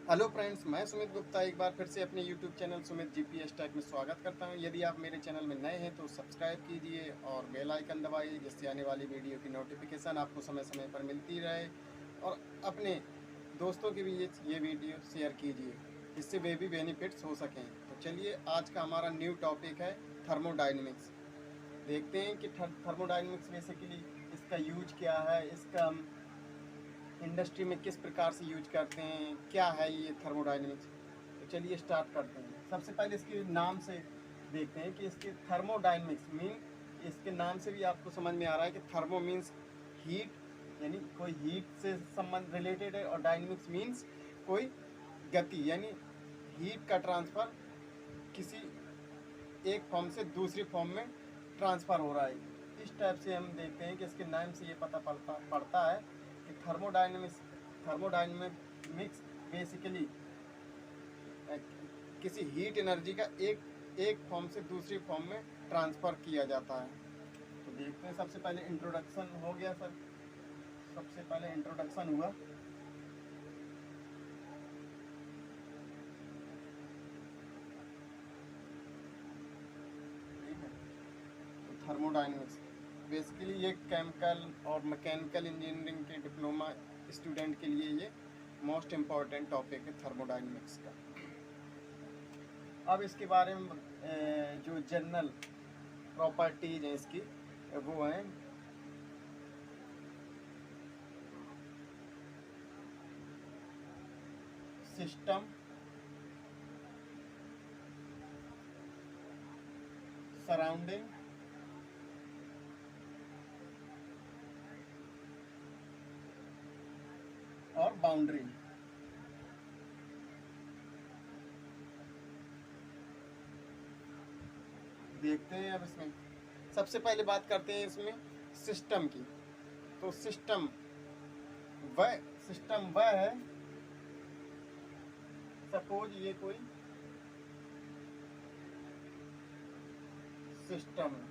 Hello friends, मैं सुमित गुप्ता एक बार फिर से अपने YouTube channel Sumit GPS tech में स्वागत करता हूं। यदि आप मेरे चैनल में नए हैं तो सब्सक्राइब कीजिए और बेल आइकन दबाइए, जिससे आने वाली वीडियो की नोटिफिकेशन आपको समय समय पर मिलती रहे। और अपने दोस्तों के भी ये वीडियो शेयर कीजिए, जिससे वे भी बेनिफिट्स हो सकें। तो चलिए, आज का हमारा न्यू टॉपिक है थर्मोडाइनमिक्स। देखते हैं कि थर्मोडाइनमिक्स बेसिकली इसका यूज क्या है, इसका इंडस्ट्री में किस प्रकार से यूज करते हैं, क्या है ये थर्मोडाइनमिक्स। तो चलिए स्टार्ट करते हैं। सबसे पहले इसके नाम से देखते हैं कि इसके थर्मोडाइनमिक्स मीन, इसके नाम से भी आपको समझ में आ रहा है कि थर्मो मीन्स हीट, यानी कोई हीट से संबंध रिलेटेड है, और डायनेमिक्स मीन्स कोई गति, यानी हीट का ट्रांसफ़र किसी एक फॉर्म से दूसरी फॉर्म में ट्रांसफ़र हो रहा है। इस टाइप से हम देखते हैं कि इसके नाम से ये पता पड़ता है कि थर्मोडायनेमिक्स बेसिकली किसी हीट एनर्जी का एक फॉर्म से दूसरी फॉर्म में ट्रांसफ़र किया जाता है। तो देखते हैं, सबसे पहले इंट्रोडक्शन हो गया सर। सबसे पहले इंट्रोडक्शन हुआ। ठीक है, तो थर्मोडायनेमिक्स बेसिकली ये केमिकल और मैकेनिकल इंजीनियरिंग के डिप्लोमा स्टूडेंट के लिए ये मोस्ट इम्पॉर्टेंट टॉपिक है थर्मोडायनेमिक्स का। अब इसके बारे में जो जनरल प्रॉपर्टीज हैं इसकी, वो हैं सिस्टम, सराउंडिंग, और बाउंड्री। देखते हैं अब इसमें सबसे पहले बात करते हैं इसमें सिस्टम की। तो सिस्टम वह है, सपोज ये कोई सिस्टम है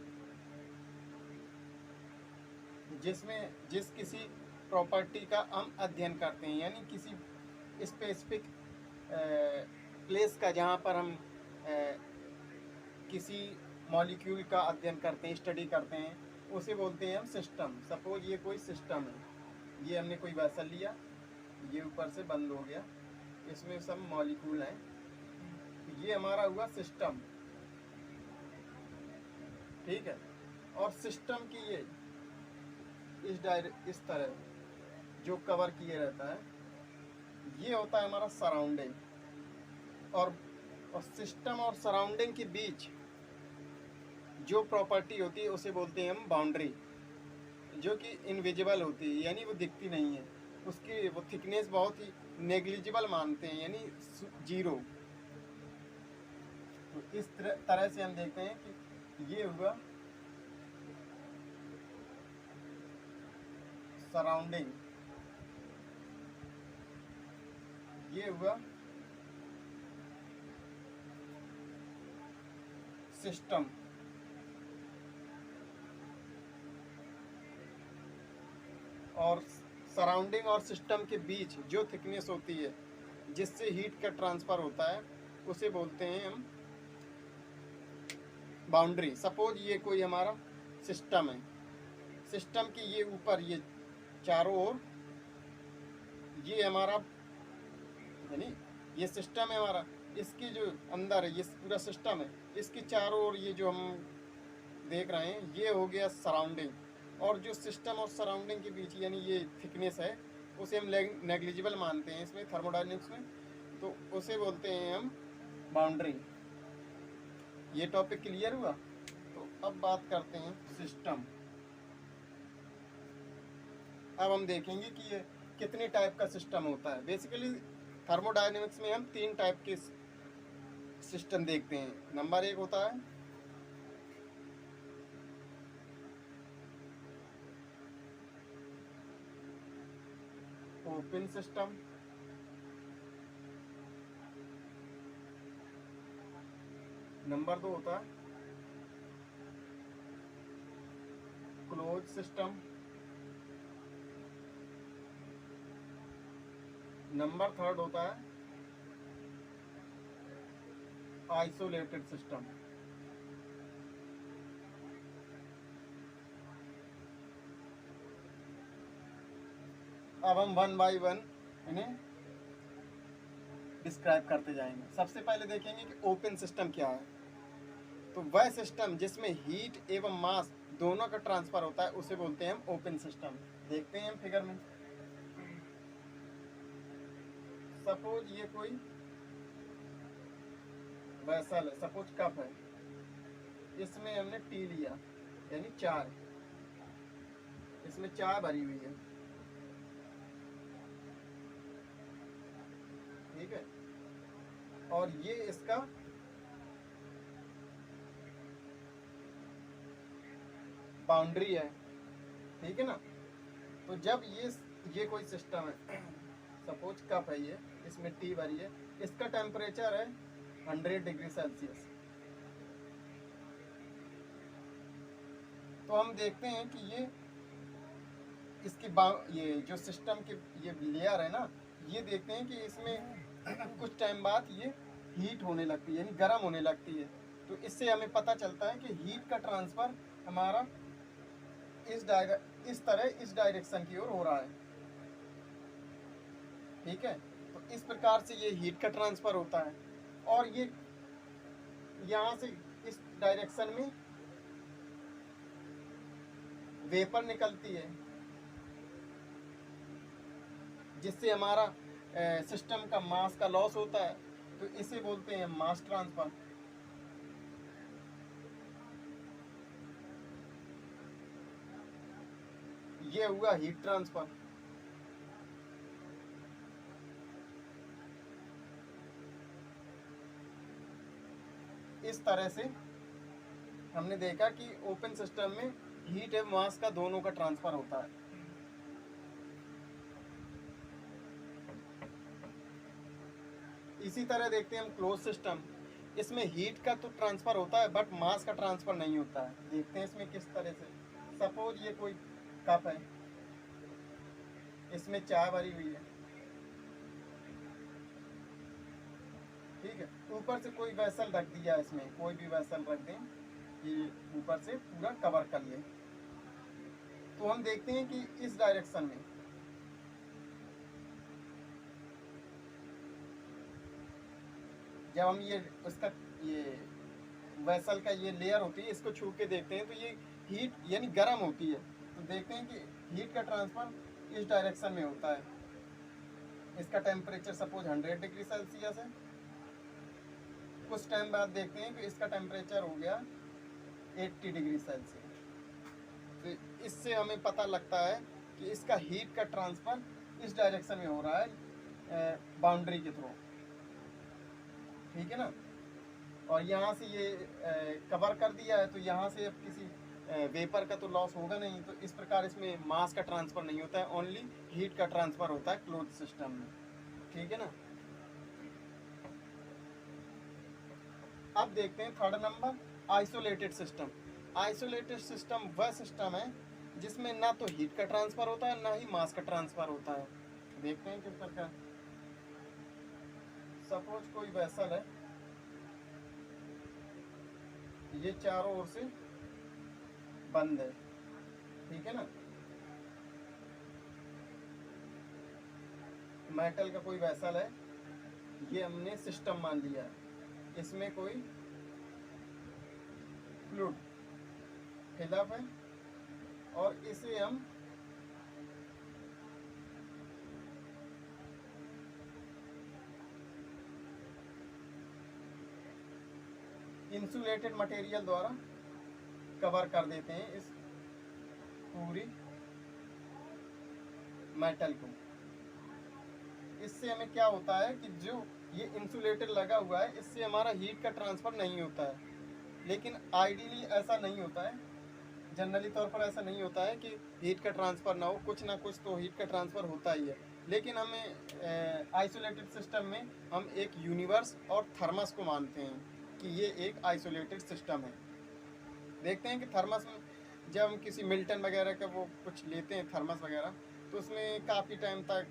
जिस किसी प्रॉपर्टी का हम अध्ययन करते हैं, यानी किसी स्पेसिफिक प्लेस का, जहाँ पर हम किसी मॉलिक्यूल का अध्ययन करते हैं, स्टडी करते हैं, उसे बोलते हैं हम सिस्टम। सपोज ये कोई सिस्टम है, ये हमने कोई वेसल लिया, ये ऊपर से बंद हो गया, इसमें सब मॉलिक्यूल हैं, तो ये हमारा हुआ सिस्टम। ठीक है, और सिस्टम की ये इस तरह जो कवर किए रहता है, ये होता है हमारा सराउंडिंग। और सिस्टम और सराउंडिंग के बीच जो प्रॉपर्टी होती है उसे बोलते हैं हम बाउंड्री, जो कि इनविजिबल होती है, यानी वो दिखती नहीं है। उसकी वो थिकनेस बहुत ही नेग्लिजिबल मानते हैं, यानी जीरो। तो इस तरह से हम देखते हैं कि ये हुआ सराउंडिंग, ये हुआ सिस्टम। और सराउंडिंग और सिस्टम के बीच जो थिकनेस होती है जिससे हीट का ट्रांसफ़र होता है, उसे बोलते हैं हम बाउंड्री। सपोज ये कोई हमारा सिस्टम है, सिस्टम की ये ऊपर ये चारों ओर, ये हमारा यानी ये सिस्टम है हमारा, इसके जो अंदर है ये पूरा सिस्टम है, इसके चारों ओर ये जो हम देख रहे हैं ये हो गया सराउंडिंग। और जो सिस्टम और सराउंडिंग के बीच यानी ये थिकनेस है, उसे हम नेग्लिजिबल मानते हैं इसमें थर्मोडायनेमिक्स में, तो उसे बोलते हैं हम बाउंड्री। ये टॉपिक क्लियर हुआ। तो अब बात करते हैं सिस्टम। अब हम देखेंगे कि ये कितने टाइप का सिस्टम होता है। बेसिकली थर्मोडायनेमिक्स में हम 3 टाइप के सिस्टम देखते हैं। नंबर 1 होता है ओपन सिस्टम, नंबर 2 होता है क्लोज सिस्टम, नंबर 3 होता है आइसोलेटेड सिस्टम। अब हम वन बाय वन इन्हें डिस्क्राइब करते जाएंगे। सबसे पहले देखेंगे कि ओपन सिस्टम क्या है। तो वह सिस्टम जिसमें हीट एवं मास दोनों का ट्रांसफर होता है उसे बोलते हैं हम ओपन सिस्टम। देखते हैं हम फिगर में। सपोज ये कोई वेसल है, सपोज कप है, इसमें हमने टी लिया यानी चाय, इसमें चाय भरी हुई है, ठीक है, और ये इसका बाउंड्री है, ठीक है ना। तो जब ये कोई सिस्टम है, सपोज कप है ये, इसमें टी भरी है, इसका टेम्परेचर है 100 डिग्री सेल्सियस। तो हम देखते हैं कि ये इसकी ये जो सिस्टम की ये लेयर है ना, ये देखते हैं कि इसमें कुछ टाइम बाद ये हीट होने लगती है यानी गर्म होने लगती है। तो इससे हमें पता चलता है कि हीट का ट्रांसफ़र हमारा इस डायरेक्शन की ओर हो रहा है, ठीक है। तो इस प्रकार से ये हीट का ट्रांसफ़र होता है और ये यहाँ से इस डायरेक्शन में वेपर निकलती है, जिससे हमारा सिस्टम का मास का लॉस होता है। तो इसे बोलते हैं मास ट्रांसफर। ये हुआ हीट ट्रांसफर। इस तरह से हमने देखा कि ओपन सिस्टम में हीट एवं मास का दोनों का ट्रांसफर होता है। इसी तरह देखते हैं हम क्लोज सिस्टम। इसमें हीट का तो ट्रांसफर होता है बट मास का ट्रांसफर नहीं होता है। देखते हैं इसमें किस तरह से। सपोज ये कोई कप है, इसमें चाय भरी हुई है, ठीक है। ऊपर से कोई वेसल रख दिया, इसमें कोई भी वेसल रख दें, ये ऊपर से पूरा कवर कर ले। तो हम देखते हैं कि इस डायरेक्शन में जब हम ये वेसल का ये लेयर होती है, इसको छू के देखते हैं तो ये हीट यानी गर्म होती है। तो देखते हैं कि हीट का ट्रांसफर इस डायरेक्शन में होता है। इसका टेम्परेचर सपोज 100 डिग्री सेल्सियस है। कुछ टाइम बाद देखते हैं कि इसका टेम्परेचर हो गया 80 डिग्री सेल्सियस। तो इससे हमें पता लगता है कि इसका हीट का ट्रांसफर इस डायरेक्शन में हो रहा है बाउंड्री के थ्रू, ठीक है ना। और यहाँ से ये कवर कर दिया है, तो यहाँ से अब किसी वेपर का तो लॉस होगा नहीं। तो इस प्रकार इसमें मास का ट्रांसफ़र नहीं होता है, ओनली हीट का ट्रांसफ़र होता है क्लोज सिस्टम में, ठीक है ना। अब देखते हैं third number, isolated system. Isolated system वह सिस्टम है जिसमें ना तो हीट का ट्रांसफ़र होता है ना ही मास का ट्रांसफ़र होता है। देखते हैं किस प्रकार। सपोज कोई वेसल है, ये चारों ओर से बंद है, ठीक है ना। मेटल का कोई वेसल है, ये हमने सिस्टम मान लिया है, इसमें कोई फ्लूइड फिलअप है और इसे हम इंसुलेटेड मटेरियल द्वारा कवर कर देते हैं इस पूरी मेटल को। इससे हमें क्या होता है कि जो ये इंसुलेटर लगा हुआ है, इससे हमारा हीट का ट्रांसफ़र नहीं होता है। लेकिन आइडियली ऐसा नहीं होता है, जनरली तौर पर ऐसा नहीं होता है कि हीट का ट्रांसफ़र ना हो, कुछ ना कुछ तो हीट का ट्रांसफ़र होता ही है। लेकिन हमें आइसोलेटेड सिस्टम में हम एक यूनिवर्स और थर्मस को मानते हैं कि ये एक आइसोलेटेड सिस्टम है। देखते हैं कि थर्मस में जब हम किसी मिल्टन वगैरह का वो कुछ लेते हैं थर्मस वगैरह, तो उसमें काफ़ी टाइम तक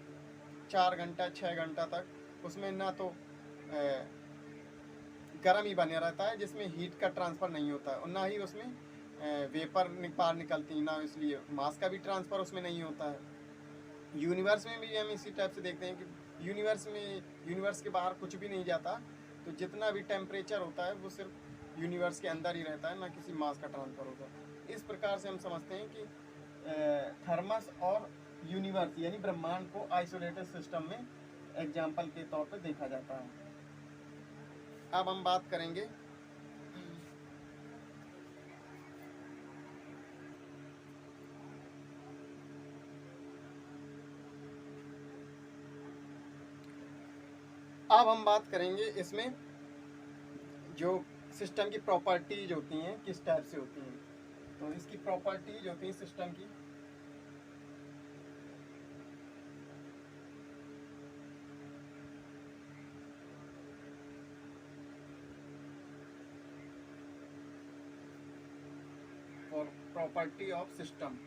4 घंटा 6 घंटा तक उसमें ना तो गर्म ही बने रहता है, जिसमें हीट का ट्रांसफ़र नहीं होता है, और ना ही उसमें वेपर बाहर निकलती, ना इसलिए मास का भी ट्रांसफ़र उसमें नहीं होता है। यूनिवर्स में भी हम इसी टाइप से देखते हैं कि यूनिवर्स के बाहर कुछ भी नहीं जाता, तो जितना भी टेम्परेचर होता है वो सिर्फ यूनिवर्स के अंदर ही रहता है, ना किसी मास का ट्रांसफ़र होता। इस प्रकार से हम समझते हैं कि थर्मस और यूनिवर्स यानी ब्रह्मांड को आइसोलेटेड सिस्टम में एग्जाम्पल के तौर पर देखा जाता है। अब हम बात करेंगे इसमें जो सिस्टम की प्रॉपर्टीज होती हैं किस टाइप से होती हैं। तो इसकी प्रॉपर्टीज होती हैं सिस्टम की, और प्रॉपर्टी ऑफ सिस्टम,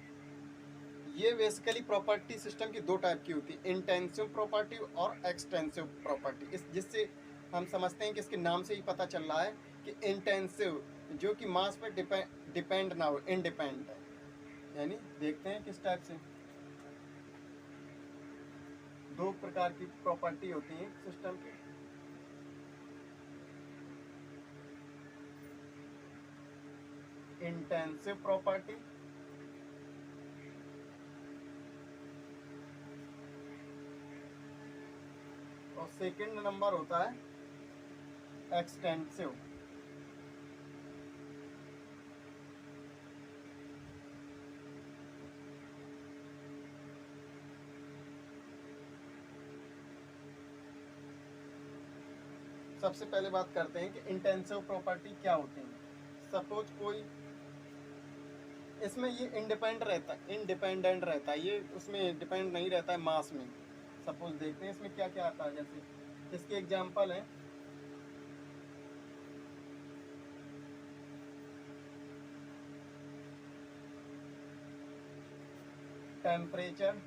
ये बेसिकली प्रॉपर्टी सिस्टम की दो टाइप की होती है, इंटेंसिव प्रॉपर्टी और एक्सटेंसिव प्रॉपर्टी। इस जिससे हम समझते हैं कि इसके नाम से ही पता चल रहा है कि इंटेंसिव जो कि मास पर डिपेंड ना हो, इंडिपेंडेंट है। यानी देखते हैं किस टाइप से दो प्रकार की प्रॉपर्टी होती है सिस्टम की। इंटेंसिव प्रॉपर्टी और सेकंड नंबर होता है एक्सटेंसिव। सबसे पहले बात करते हैं कि इंटेंसिव प्रॉपर्टी क्या होती है। सपोज कोई इसमें ये इंडिपेंडेंट रहता है, ये उसमें डिपेंड नहीं रहता है मास में। सपोज देखते हैं इसमें क्या क्या आता है, जैसे इसके एग्जांपल है temperature,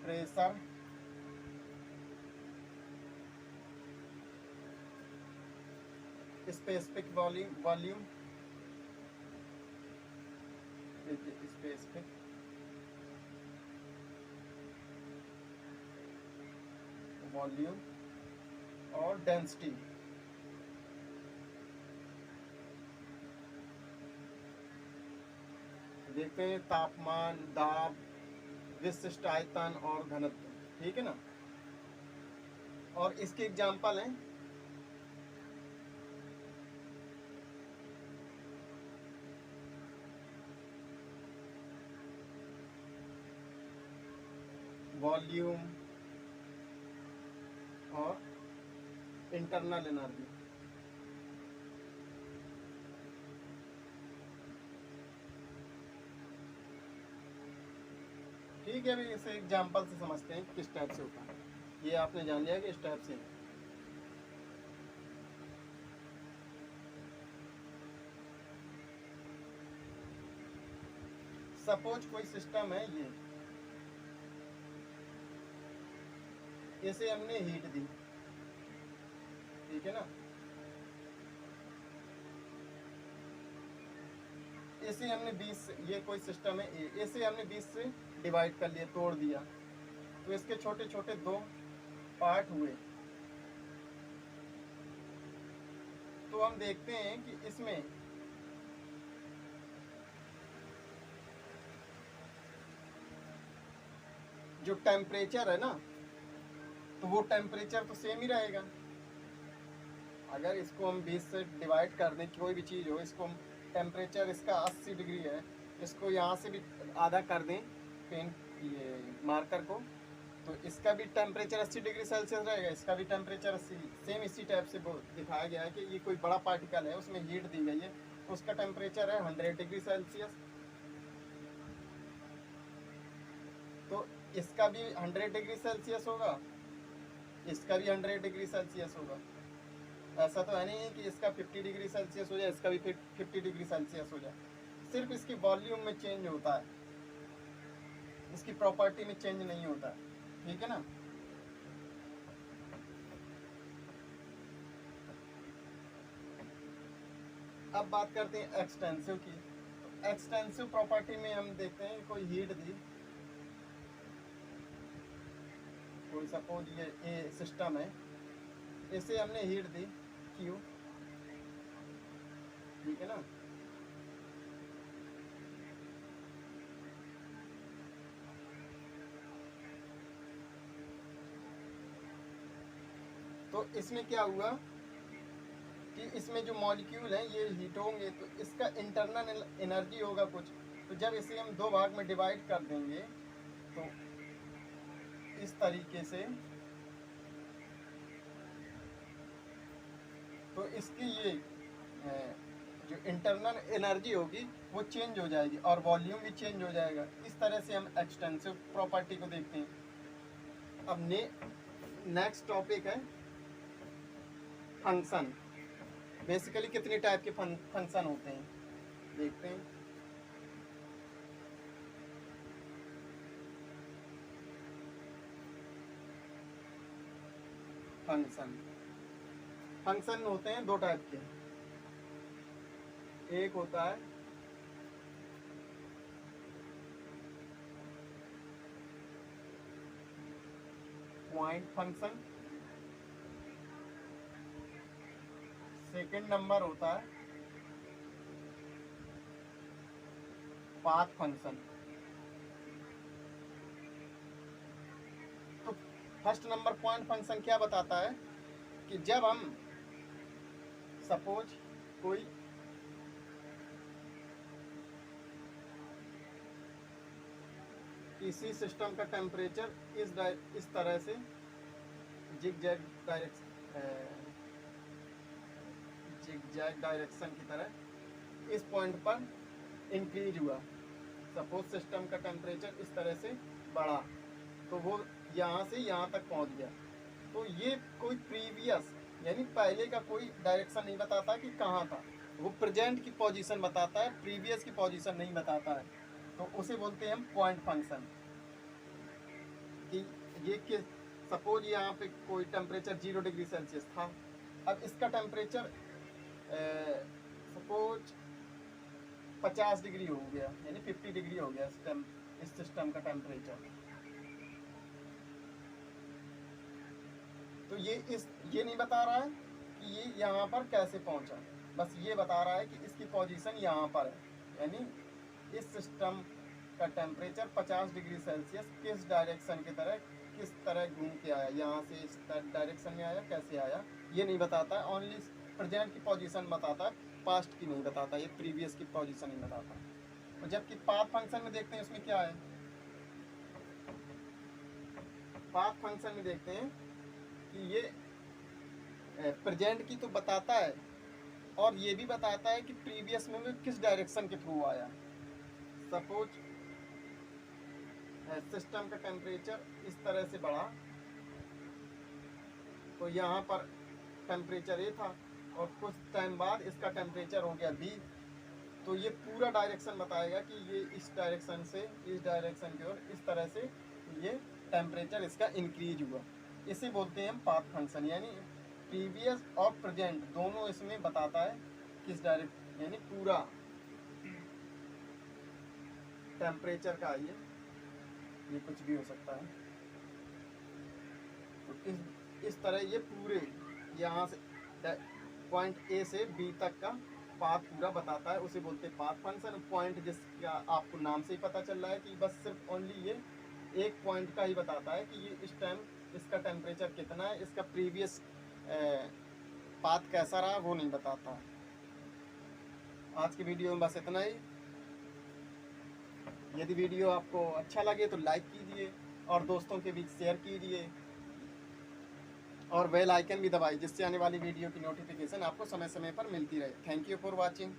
pressure, specific volume specific volume और डेंसिटी। देखते हैं तापमान, दाब, विशिष्ट आयतन और घनत्व, ठीक है ना। और इसके एग्जांपल हैं वॉल्यूम और इंटरनल एनर्जी। ठीक है, अभी इसे एग्जांपल से समझते हैं किस टाइप से होता है। ये आपने जान लिया कि इस टाइप से। सपोज कोई सिस्टम है, ये इसे हमने हीट दी, ठीक है ना। इसे हमने 20, ये कोई सिस्टम है, इसे हमने 20 से डिवाइड कर लिया, तोड़ दिया, तो इसके छोटे छोटे दो पार्ट हुए। तो हम देखते हैं कि इसमें जो टेम्परेचर है ना, तो वो टेम्परेचर तो सेम ही रहेगा। अगर इसको हम 20 से डिवाइड कर दें, कोई भी चीज़ हो, इसको हम टेम्परेचर इसका 80 डिग्री है, इसको यहाँ से भी आधा कर दें पेन ये मार्कर को, तो इसका भी टेम्परेचर 80 डिग्री सेल्सियस रहेगा, इसका भी टेम्परेचर 80। सेम इसी टाइप से दिखाया गया है कि ये कोई बड़ा पार्टिकल है, उसमें हीट दी गई है, उसका टेम्परेचर है 100 डिग्री सेल्सियस, तो इसका भी 100 डिग्री सेल्सियस होगा, इसका भी 100 डिग्री सेल्सियस होगा। ऐसा तो है नहीं कि इसका 50 डिग्री सेल्सियस हो जाए, इसका भी 50 डिग्री सेल्सियस हो जाए। सिर्फ इसकी वॉल्यूम में चेंज होता है, इसकी प्रॉपर्टी में चेंज नहीं होता है, ठीक है ना। अब बात करते हैं एक्सटेंसिव की। एक्सटेंसिव प्रॉपर्टी में हम देखते हैं कोई हीट दी, कोई सपोज ये ए सिस्टम है, इसे हमने हीट दी Q, ठीक है ना। तो इसमें क्या हुआ कि इसमें जो मॉलिक्यूल हैं ये हीट होंगे, तो इसका इंटरनल एनर्जी होगा कुछ। तो जब इसे हम दो भाग में डिवाइड कर देंगे तो इस तरीके से, तो इसकी ये जो इंटरनल एनर्जी होगी वो चेंज हो जाएगी और वॉल्यूम भी चेंज हो जाएगा। इस तरह से हम एक्सटेंसिव प्रॉपर्टी को देखते हैं। अब नेक्स्ट टॉपिक है फंक्शन। बेसिकली कितने टाइप के फंक्शन होते हैं देखते हैं। फंक्शन होते हैं दो टाइप के। एक होता है पॉइंट फंक्शन, सेकंड नंबर होता है पाथ फंक्शन। तो फर्स्ट नंबर पॉइंट फंक्शन क्या बताता है कि जब हम सपोज कोई किसी सिस्टम का टेम्परेचर इस तरह से जिगजैग डायरेक्शन की तरह इस पॉइंट पर इंक्रीज हुआ। सपोज सिस्टम का टेम्परेचर इस तरह से बढ़ा तो वो यहाँ से यहाँ तक पहुँच गया। तो ये कोई प्रीवियस यानी पहले का कोई डायरेक्शन नहीं बताता कि कहाँ था, वो प्रेजेंट की पोजीशन बताता है, प्रीवियस की पोजीशन नहीं बताता है। तो उसे बोलते हैं हम पॉइंट फंक्शन। कि ये किस सपोज यहाँ पे कोई टेम्परेचर 0 डिग्री सेल्सियस था, अब इसका टेम्परेचर सपोज 50 डिग्री हो गया, यानी 50 डिग्री हो गया इस सिस्टम का टेम्परेचर। तो ये नहीं बता रहा है कि ये यहाँ पर कैसे पहुँचा, बस ये बता रहा है कि इसकी पोजीशन यहाँ पर है। यानी इस सिस्टम का टेम्परेचर 50 डिग्री सेल्सियस किस डायरेक्शन की तरह किस तरह घूम के आया, यहाँ से इस डायरेक्शन में आया, कैसे आया, ये नहीं बताता है। ओनली प्रेजेंट की पोजीशन बताता है, पास्ट की नहीं बताता, ये प्रीवियस की पोजीशन नहीं बताता। और जबकि पाथ फंक्शन में देखते हैं उसमें क्या है। पाथ फंक्शन में देखते हैं कि ये प्रेजेंट की तो बताता है और ये भी बताता है कि प्रीवियस में वो किस डायरेक्शन के थ्रू आया। सपोज सिस्टम का टेम्परेचर इस तरह से बढ़ा तो यहाँ पर टेम्परेचर A था और कुछ टाइम बाद इसका टेम्परेचर हो गया B, तो ये पूरा डायरेक्शन बताएगा कि ये इस डायरेक्शन से इस डायरेक्शन की ओर इस तरह से ये टेम्परेचर इसका इंक्रीज हुआ। इसे बोलते हैं हम पाथ फंक्शन। यानी प्रीवियस और प्रेजेंट दोनों इसमें बताता है किस डायरेक्ट, यानी पूरा टेम्परेचर का ये कुछ भी हो सकता है। तो इस तरह ये पूरे यहाँ से पॉइंट A से B तक का पाथ पूरा बताता है, उसे बोलते हैं पाथ फंक्शन। पॉइंट जिसका आपको नाम से ही पता चल रहा है कि बस सिर्फ ओनली ये एक पॉइंट का ही बताता है कि ये इस टाइम इसका टेम्परेचर कितना है, इसका प्रीवियस पाथ कैसा रहा वो नहीं बताता। आज की वीडियो में बस इतना ही। यदि वीडियो आपको अच्छा लगे तो लाइक कीजिए और दोस्तों के बीच शेयर कीजिए और बेल आइकन भी दबाइए, जिससे आने वाली वीडियो की नोटिफिकेशन आपको समय समय पर मिलती रहे। Thank you for watching.